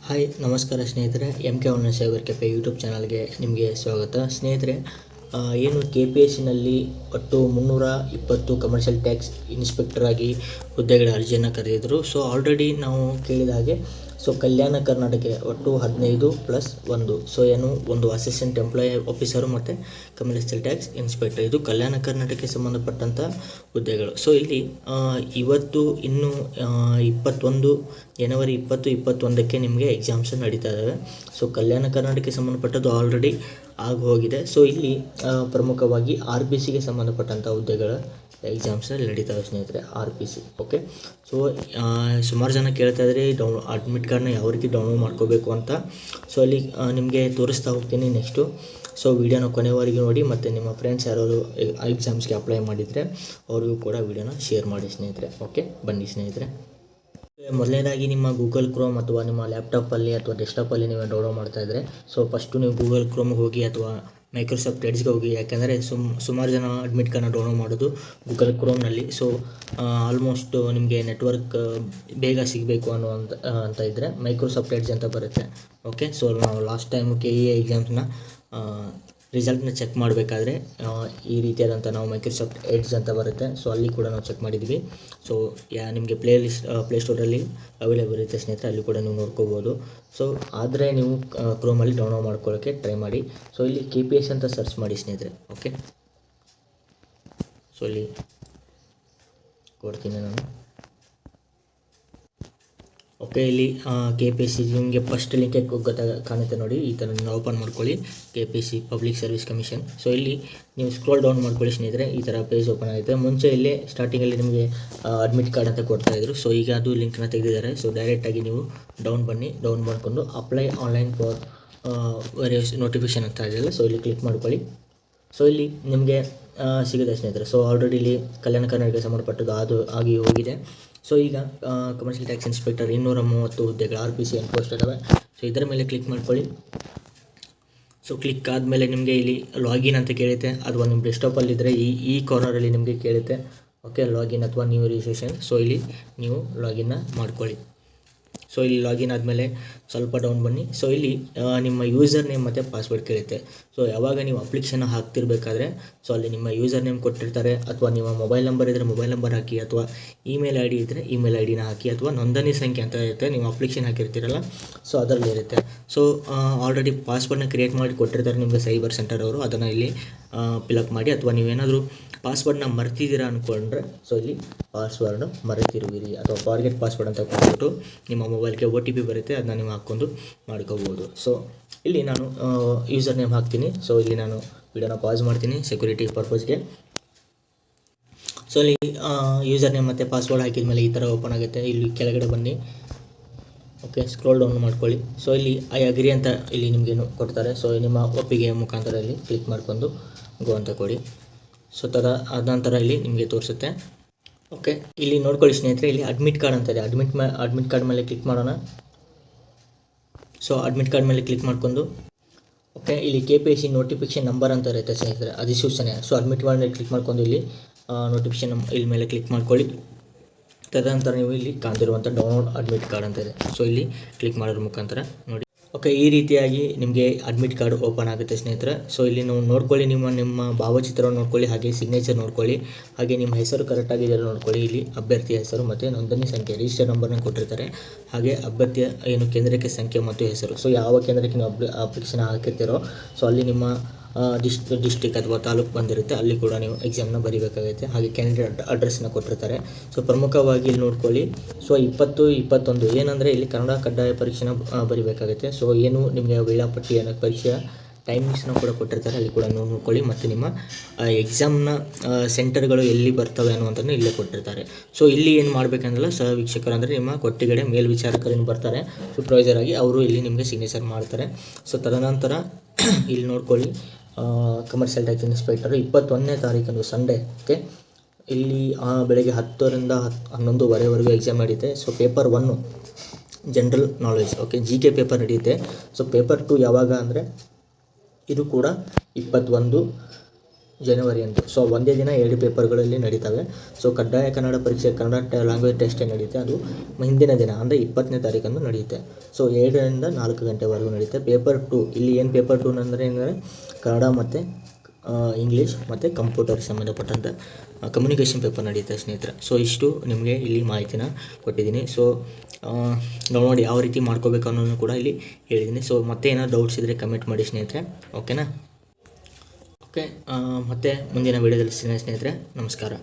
Hi ನಮಸ್ಕಾರ ಸ್ನೇಹಿತರೆ, M K online cyber cafe YouTube ಚಾನಲ್ಗೆ ನಿಮಗೆ ಸ್ವಾಗತ. ಸ್ನೇಹಿತರೆ, ಏನು KPSCನಲ್ಲಿ ಒಟ್ಟು 320 ಕಮರ್ಷಿಯಲ್ ಟ್ಯಾಕ್ಸ್ ಇನ್ಸ್ಪೆಕ್ಟರ್ ಆಗಿ ಹುದ್ದೆಗಳ ಅರ್ಜಿಯನ್ನು ಕರೆದಿದ್ದರು. ಸೊ ಆಲ್ರೆಡಿ ನಾವು ಕೇಳಿದ ಹಾಗೆ ಕಲ್ಯಾಣ ಕರ್ನಾಟಕ ಒಟ್ಟು 15+1. ಏನು ಒಂದು ಅಸಿಸ್ಟೆಂಟ್ ಎಂಪ್ಲಾಯ್ ಆಫೀಸರು ಮತ್ತು ಕಮರ್ಷಿಯಲ್ ಟ್ಯಾಕ್ಸ್ ಇನ್ಸ್ಪೆಕ್ಟರ್, ಇದು ಕಲ್ಯಾಣ ಕರ್ನಾಟಕಕ್ಕೆ ಸಂಬಂಧಪಟ್ಟಂಥ ಹುದ್ದೆಗಳು. ಇಲ್ಲಿ ಇವತ್ತು ಇನ್ನು 21 ಜನವರಿ 2021ಕ್ಕೆ ನಿಮಗೆ ಎಕ್ಸಾಮ್ಸ್ ನಡೀತಾ ಇದ್ದಾವೆ. ಕಲ್ಯಾಣ ಕರ್ನಾಟಕಕ್ಕೆ ಸಂಬಂಧಪಟ್ಟದ್ದು ಆಲ್ರೆಡಿ ಆಗಿ ಹೋಗಿದೆ. ಇಲ್ಲಿ ಪ್ರಮುಖವಾಗಿ RPCಗೆ ಸಂಬಂಧಪಟ್ಟಂಥ ಹುದ್ದೆಗಳ ಎಕ್ಸಾಮ್ಸ್ ನಡೀತಾವೆ ಸ್ನೇಹಿತರೆ, RPC. ಓಕೆ, ಸುಮಾರು ಜನ ಕೇಳ್ತಾ ಇದ್ರಿ ಅಡ್ಮಿಟ್ ಕಾರ್ಡ್ನ ಯಾವ ರೀತಿ ಡೌನ್ಲೋಡ್ ಮಾಡ್ಕೋಬೇಕು ಅಂತ. ಅಲ್ಲಿ ನಿಮಗೆ ತೋರಿಸ್ತಾ ಹೋಗ್ತೀನಿ ನೆಕ್ಸ್ಟು. ವೀಡಿಯೋನ ಕೊನೆವರೆಗೆ ನೋಡಿ, ಮತ್ತು ನಿಮ್ಮ ಫ್ರೆಂಡ್ಸ್ ಯಾರಾದರೂ ಎಕ್ಸಾಮ್ಸ್ಗೆ ಅಪ್ಲೈ ಮಾಡಿದರೆ ಅವ್ರಿಗೂ ಕೂಡ ವೀಡಿಯೋನ ಶೇರ್ ಮಾಡಿ ಸ್ನೇಹಿತರೆ. ಓಕೆ, ಬನ್ನಿ ಸ್ನೇಹಿತರೆ. ಮೊದಲನೇದಾಗಿ ನಿಮ್ಮ ಗೂಗಲ್ ಕ್ರೋಮ್ ಅಥವಾ ನಿಮ್ಮ ಲ್ಯಾಪ್ಟಾಪಲ್ಲಿ ಅಥವಾ ಡೆಸ್ಕ್ಟಾಪಲ್ಲಿ ನೀವು ಡೌನ್ಲೋಡ್ ಮಾಡ್ತಾಯಿದ್ರೆ ಫಸ್ಟು ನೀವು ಗೂಗಲ್ ಕ್ರೋಮ್ಗೆ ಹೋಗಿ ಅಥವಾ ಮೈಕ್ರೋಸಾಫ್ಟ್ ಎಡ್ಜ್ಗೆ ಹೋಗಿ. ಯಾಕೆಂದರೆ ಸುಮಾರು ಜನ ಅಡ್ಮಿಟ್ ಕಾರ್ಡ್ನ ಡೌನ್ಲೋಡ್ ಮಾಡೋದು ಗೂಗಲ್ ಕ್ರೋಮ್ನಲ್ಲಿ. ಆಲ್ಮೋಸ್ಟ್ ನಿಮಗೆ ನೆಟ್ವರ್ಕ್ ಬೇಗ ಸಿಗಬೇಕು ಅಂತ ಇದ್ದರೆ ಮೈಕ್ರೋಸಾಫ್ಟ್ ಎಡ್ಜ್ ಅಂತ ಬರುತ್ತೆ. ಓಕೆ, ನಾವು ಲಾಸ್ಟ್ ಟೈಮ್ KE ಎಕ್ಸಾಮ್ಸ್ನ ರಿಸಲ್ಟ್ನ ಚೆಕ್ ಮಾಡಬೇಕಾದ್ರೆ ಈ ರೀತಿಯಾದಂಥ ನಾವು ಮೈಕ್ರೋಸಾಫ್ಟ್ ಎಡ್ಜ್ ಅಂತ ಬರುತ್ತೆ. ಅಲ್ಲಿ ಕೂಡ ನಾವು ಚೆಕ್ ಮಾಡಿದ್ವಿ. ನಿಮಗೆ ಪ್ಲೇಸ್ಟೋರಲ್ಲಿ ಅವೈಲೇಬಲ್ ಇರುತ್ತೆ ಸ್ನೇಹಿತರೆ, ಅಲ್ಲಿ ಕೂಡ ನೀವು ನೋಡ್ಕೋಬೋದು. ಆದರೆ ನೀವು ಕ್ರೋಮಲ್ಲಿ ಡೌನ್ಲೋಡ್ ಮಾಡ್ಕೊಳ್ಳೋಕ್ಕೆ ಟ್ರೈ ಮಾಡಿ. ಇಲ್ಲಿ KPSC ಅಂತ ಸರ್ಚ್ ಮಾಡಿ ಸ್ನೇಹಿತರೆ. ಓಕೆ, ಇಲ್ಲಿ ಕೊಡ್ತೀನಿ ನಾನು. ಓಕೆ, ಇಲ್ಲಿ KPSC ನಿಮಗೆ ಫಸ್ಟ್ ಲಿಂಕ್ ಕಾಣುತ್ತೆ ನೋಡಿ, ಈ ಥರ ನೀವು ಓಪನ್ ಮಾಡ್ಕೊಳ್ಳಿ. KPSC public service commission. ಇಲ್ಲಿ ನೀವು ಸ್ಕ್ರೋಲ್ ಡೌನ್ ಮಾಡ್ಕೊಳ್ಳಿ ಸ್ನೇಹಿತರೆ, ಈ ಥರ ಪೇಜ್ ಓಪನ್ ಆಗುತ್ತೆ. ಮುಂಚೆ ಇಲ್ಲೇ ಸ್ಟಾರ್ಟಿಂಗಲ್ಲಿ ನಿಮಗೆ ಅಡ್ಮಿಟ್ ಕಾರ್ಡ್ ಅಂತ ಕೊಡ್ತಾಯಿದ್ರು. ಈಗ ಅದು ಲಿಂಕ್ನ ತೆಗೆದಿದ್ದಾರೆ. ಡೈರೆಕ್ಟಾಗಿ ನೀವು ಡೌನ್ ಮಾಡಿಕೊಂಡು apply online for various notification ಅಂತ ಇದೆಯಲ್ಲ, ಇಲ್ಲಿ ಕ್ಲಿಕ್ ಮಾಡ್ಕೊಳ್ಳಿ. ಇಲ್ಲಿ ನಿಮಗೆ ಸಿಗುತ್ತೆ ಸ್ನೇಹಿತರೆ. ಆಲ್ರೆಡಿ ಇಲ್ಲಿ ಕಲ್ಯಾಣ ಕರ್ನಾಟಕಕ್ಕೆ ಸಂಬಂಧಪಟ್ಟದ್ದು ಅದು ಆಗಿ ಹೋಗಿದೆ. ಈಗ ಕಮರ್ಷಿಯಲ್ ಟ್ಯಾಕ್ಸ್ ಇನ್ಸ್ಪೆಕ್ಟರ್ 230 ಹುದ್ದೆಗಳು RPC ಪೋಸ್ಟ್ ಇದ್ದಾವೆ. ಇದರ ಮೇಲೆ ಕ್ಲಿಕ್ ಮಾಡ್ಕೊಳ್ಳಿ. ಕ್ಲಿಕ್ ಆದಮೇಲೆ ನಿಮಗೆ ಇಲ್ಲಿ ಲಾಗಿನ್ ಅಂತ ಕೇಳುತ್ತೆ, ಅಥವಾ ನಿಮ್ಮ ಡೆಸ್ಕ್ಟಾಪಲ್ಲಿದ್ದರೆ ಈ ಕಾರ್ನರಲ್ಲಿ ನಿಮಗೆ ಕೇಳುತ್ತೆ. ಓಕೆ, ಲಾಗಿನ್ ಅಥವಾ ನ್ಯೂ ರಿಜಿಸ್ಟ್ರೇಷನ್. ಇಲ್ಲಿ ನೀವು ಲಾಗಿನ್ನ ಮಾಡ್ಕೊಳ್ಳಿ. ಇಲ್ಲಿ ಲಾಗಿನ್ ಆದಮೇಲೆ ಸ್ವಲ್ಪ ಡೌನ್ ಬನ್ನಿ. ಇಲ್ಲಿ ನಿಮ್ಮ ಯೂಸರ್ ನೇಮ್ ಮತ್ತು ಪಾಸ್ವರ್ಡ್ ಕೇಳುತ್ತೆ. ಯಾವಾಗ ನೀವು ಅಪ್ಲಿಕೇಶನ್ ಹಾಕ್ತಿರ್ಬೇಕಾದ್ರೆ ಅಲ್ಲಿ ನಿಮ್ಮ ಯೂಸರ್ ನೇಮ್ ಕೊಟ್ಟಿರ್ತಾರೆ, ಅಥವಾ ನಿಮ್ಮ ಮೊಬೈಲ್ ನಂಬರ್ ಇದ್ದರೆ ಮೊಬೈಲ್ ನಂಬರ್ ಹಾಕಿ, ಅಥವಾ ಇಮೇಲ್ ID ಇದ್ದರೆ ಇಮೇಲ್ IDನ ಹಾಕಿ, ಅಥವಾ ನೋಂದಣಿ ಸಂಖ್ಯೆ ಅಂತ ಇರುತ್ತೆ, ನೀವು ಅಪ್ಲಿಕೇಶನ್ ಹಾಕಿರ್ತೀರಲ್ಲ ಅದರಲ್ಲಿ ಇರುತ್ತೆ. ಆಲ್ರೆಡಿ ಪಾಸ್ವರ್ಡ್ನ ಕ್ರಿಯೇಟ್ ಮಾಡಿ ಕೊಟ್ಟಿರ್ತಾರೆ ನಿಮಗೆ ಸೈಬರ್ ಸೆಂಟರ್ ಅವರು, ಅದನ್ನು ಇಲ್ಲಿ ಫಿಲಪ್ ಮಾಡಿ. ಅಥವಾ ನೀವೇನಾದರೂ ಪಾಸ್ವರ್ಡ್ನ ಮರ್ತಿದ್ದೀರಾ ಅಂದ್ಕೊಂಡ್ರೆ ಇಲ್ಲಿ ಪಾಸ್ವರ್ಡ್ ಮರೆತಿರುವಿರಿ ಅಥವಾ ಫಾರ್ಗೆಟ್ ಪಾಸ್ವರ್ಡ್ ಅಂತ ಕೊಟ್ಬಿಟ್ಟು ನಿಮ್ಮ ಮೊಬೈಲ್ಗೆ OTP ಬರುತ್ತೆ, ಅದನ್ನ ನೀವು ಹಾಕ್ಕೊಂಡು ಮಾಡ್ಕೋಬೋದು. ಇಲ್ಲಿ ನಾನು ಯೂಸರ್ ನೇಮ್ ಹಾಕ್ತೀನಿ. ಇಲ್ಲಿ ನಾನು ವಿಡಿಯೋನ ಪಾಸ್ ಮಾಡ್ತೀನಿ ಸೆಕ್ಯೂರಿಟಿ ಪರ್ಪಸ್ಗೆ. ಇಲ್ಲಿ ಯೂಸರ್ ನೇಮ್ ಮತ್ತು ಪಾಸ್ವರ್ಡ್ ಹಾಕಿದ ಮೇಲೆ ಈ ಥರ ಓಪನ್ ಆಗುತ್ತೆ. ಇಲ್ಲಿ ಕೆಳಗಡೆ ಬನ್ನಿ. ಓಕೆ, ಸ್ಕ್ರೋಲ್ ಡೌನ್ ಮಾಡ್ಕೊಳ್ಳಿ. ಇಲ್ಲಿ ಐ ಅಗ್ರಿ ಅಂತ ಇಲ್ಲಿ ನಿಮಗೆ ಕೊಡ್ತಾರೆ. ನಿಮ್ಮ ಒಪ್ಪಿಗೆ ಮುಖಾಂತರ ಇಲ್ಲಿ ಕ್ಲಿಕ್ ಮಾಡ್ಕೊಂಡು ಗೋ ಅಂತ ಕೊಡಿ. ಅದ ನಂತರ ಇಲ್ಲಿ ನಿಮಗೆ ತೋರಿಸುತ್ತೆ. ಓಕೆ, ಇಲ್ಲಿ ನೋಡ್ಕೊಳ್ಳಿ ಸ್ನೇಹಿತರೆ, ಇಲ್ಲಿ ಅಡ್ಮಿಟ್ ಕಾರ್ಡ್ ಅಂತ ಇದೆ. ಅಡ್ಮಿಟ್ ಕಾರ್ಡ್ ಮೇಲೆ ಕ್ಲಿಕ್ ಮಾಡೋಣ. ಅಡ್ಮಿಟ್ ಕಾರ್ಡ್ ಮೇಲೆ ಕ್ಲಿಕ್ ಮಾಡ್ಕೊಂಡು ಓಕೆ, ಇಲ್ಲಿ KPSC ನೋಟಿಫಿಕೇಷನ್ ನಂಬರ್ ಅಂತ ಇರುತ್ತೆ ಸ್ನೇಹಿತರೆ, ಅಧಿಸೂಚನೆ. ಅಡ್ಮಿಟ್ ಕಾರ್ಡ್ ಮೇಲೆ ಕ್ಲಿಕ್ ಮಾಡ್ಕೊಂಡು ಇಲ್ಲಿ ನೋಟಿಫಿಕೇಷನ್ ಇಲ್ಲಿ ಮೇಲೆ ಕ್ಲಿಕ್ ಮಾಡ್ಕೊಳ್ಳಿ. ತದನಂತರ ನೀವು ಇಲ್ಲಿ ಕಾಣ್ತಿರುವಂಥ ಡೌನ್ಲೋಡ್ ಅಡ್ಮಿಟ್ ಕಾರ್ಡ್ ಅಂತ ಇದೆ. ಇಲ್ಲಿ ಕ್ಲಿಕ್ ಮಾಡೋದ್ರ ಮುಖಾಂತರ ನೋಡಿ. ಓಕೆ, ಈ ರೀತಿಯಾಗಿ ನಿಮಗೆ ಅಡ್ಮಿಟ್ ಕಾರ್ಡ್ ಓಪನ್ ಆಗುತ್ತೆ ಸ್ನೇಹಿತರೆ. ಇಲ್ಲಿ ನೀವು ನೋಡ್ಕೊಳ್ಳಿ, ನಿಮ್ಮ ಭಾವಚಿತ್ರವನ್ನು ನೋಡ್ಕೊಳ್ಳಿ, ಹಾಗೆ ಸಿಗ್ನೇಚರ್ ನೋಡ್ಕೊಳ್ಳಿ, ಹಾಗೆ ನಿಮ್ಮ ಹೆಸರು ಕರೆಕ್ಟಾಗಿದೆ ನೋಡ್ಕೊಳ್ಳಿ. ಇಲ್ಲಿ ಅಭ್ಯರ್ಥಿಯ ಹೆಸರು ಮತ್ತು ನೋಂದಣಿ ಸಂಖ್ಯೆ ರಿಜಿಸ್ಟರ್ ನಂಬರ್ನ ಕೊಟ್ಟಿರ್ತಾರೆ, ಹಾಗೆ ಅಭ್ಯರ್ಥಿಯ ಕೇಂದ್ರಕ್ಕೆ ಸಂಖ್ಯೆ ಮತ್ತು ಹೆಸರು. ಯಾವ ಕೇಂದ್ರಕ್ಕೆ ನೀವು ಅಪ್ಲಿಕೇಶನ್ ಹಾಕಿರ್ತೀರೋ ಅಲ್ಲಿ ನಿಮ್ಮ ಡಿಸ್ಟಿಕ್ ಅಥವಾ ತಾಲೂಕು ಬಂದಿರುತ್ತೆ, ಅಲ್ಲಿ ಕೂಡ ನೀವು ಎಕ್ಸಾಮ್ನ ಬರೀಬೇಕಾಗುತ್ತೆ. ಹಾಗೆ ಕ್ಯಾಂಡಿಡೇಟ್ ಅಡ್ರೆಸ್ನ ಕೊಟ್ಟಿರ್ತಾರೆ. ಪ್ರಮುಖವಾಗಿ ಇಲ್ಲಿ ನೋಡ್ಕೊಳ್ಳಿ. 2021 ಏನಂದರೆ ಇಲ್ಲಿ ಕನ್ನಡ ಕಡ್ಡಾಯ ಪರೀಕ್ಷೆನ ಬರೀಬೇಕಾಗುತ್ತೆ. ಏನು ನಿಮಗೆ ವೇಳಾಪಟ್ಟಿ ಪರೀಕ್ಷೆಯ ಟೈಮಿಂಗ್ಸ್ನ ಕೂಡ ಕೊಟ್ಟಿರ್ತಾರೆ, ಅಲ್ಲಿ ಕೂಡ ನೋಡ್ಕೊಳ್ಳಿ. ಮತ್ತು ನಿಮ್ಮ ಎಕ್ಸಾಮ್ನ ಸೆಂಟರ್ಗಳು ಎಲ್ಲಿ ಬರ್ತವೆ ಅನ್ನುವಂಥದ್ದು ಇಲ್ಲೇ ಕೊಟ್ಟಿರ್ತಾರೆ. ಇಲ್ಲಿ ಏನು ಮಾಡಬೇಕಂದ್ರೆ ಸಹ ವೀಕ್ಷಕರು ಅಂದರೆ ನಿಮ್ಮ ಕೊಟ್ಟಿಗಡೆ ಮೇಲ್ವಿಚಾರಕರೇನು ಬರ್ತಾರೆ ಸೂಪರ್ವೈಸರ್ ಆಗಿ, ಅವರು ಇಲ್ಲಿ ನಿಮಗೆ ಸಿಗ್ನೇಚರ್ ಮಾಡ್ತಾರೆ. ತದನಂತರ ಇಲ್ಲಿ ನೋಡ್ಕೊಳ್ಳಿ, ಕಮರ್ಷಿಯಲ್ ಟ್ಯಾಕ್ಸ್ ಇನ್ಸ್ಪೆಕ್ಟರ್ 21ನೇ ತಾರೀಕಂದು ಸಂಡೇ. ಓಕೆ, ಇಲ್ಲಿ ಬೆಳಗ್ಗೆ 10ರಿಂದ 11:15ವರೆಗೂ ಎಕ್ಸಾಮ್ ನಡೆಯುತ್ತೆ. Paper 1 general knowledge, okay, GK paper ನಡೆಯುತ್ತೆ. ಪೇಪರ್ 2 ಯಾವಾಗ ಅಂದರೆ ಇದು ಕೂಡ 21 ಜನವರಿ ಅಂತ. ಸೊ ಒಂದೇ ದಿನ 2 ಪೇಪರ್ಗಳಲ್ಲಿ ನಡೀತವೆ. ಸೊ ಕಡ್ಡಾಯ ಕನ್ನಡ ಪರೀಕ್ಷೆ, ಕನ್ನಡ ಲ್ಯಾಂಗ್ವೇಜ್ ಟೆಸ್ಟೇ ನಡೀತೆ. ಅದು ಹಿಂದಿನ ದಿನ ಅಂದರೆ 20ನೇ ತಾರೀಕಂದು ನಡೆಯುತ್ತೆ. ಸೊ 7ರಿಂದ 4 ಗಂಟೆವರೆಗೂ ನಡೆಯುತ್ತೆ. ಪೇಪರ್ 2 ಇಲ್ಲಿ ಏನು ಪೇಪರ್ 2 ಅಂದರೆ ಕನ್ನಡ ಮತ್ತು ಇಂಗ್ಲೀಷ್ ಮತ್ತು ಕಂಪ್ಯೂಟರ್ ಸಂಬಂಧಪಟ್ಟಂಥ ಕಮ್ಯುನಿಕೇಷನ್ ಪೇಪರ್ ನಡೆಯುತ್ತೆ ಸ್ನೇಹಿತರೆ. ಸೊ ಇಷ್ಟು ನಿಮಗೆ ಇಲ್ಲಿ ಮಾಹಿತಿನ ಕೊಟ್ಟಿದ್ದೀನಿ. ಸೊ ನೋಡಿ ಯಾವ ರೀತಿ ಮಾಡ್ಕೋಬೇಕು ಅನ್ನೋದನ್ನು ಕೂಡ ಇಲ್ಲಿ ಹೇಳಿದ್ದೀನಿ. ಸೊ ಮತ್ತೆ ಏನಾದ್ರು ಡೌಟ್ಸ್ ಇದ್ದರೆ ಕಮೆಂಟ್ ಮಾಡಿ ಸ್ನೇಹಿತರೆ. ಓಕೆನಾ? ಓಕೆ, ಮತ್ತೆ ಮುಂದಿನ ವೀಡಿಯೋದಲ್ಲಿ ಸಿಗ್ತೀನಿ ಸ್ನೇಹಿತರೆ. ನಮಸ್ಕಾರ.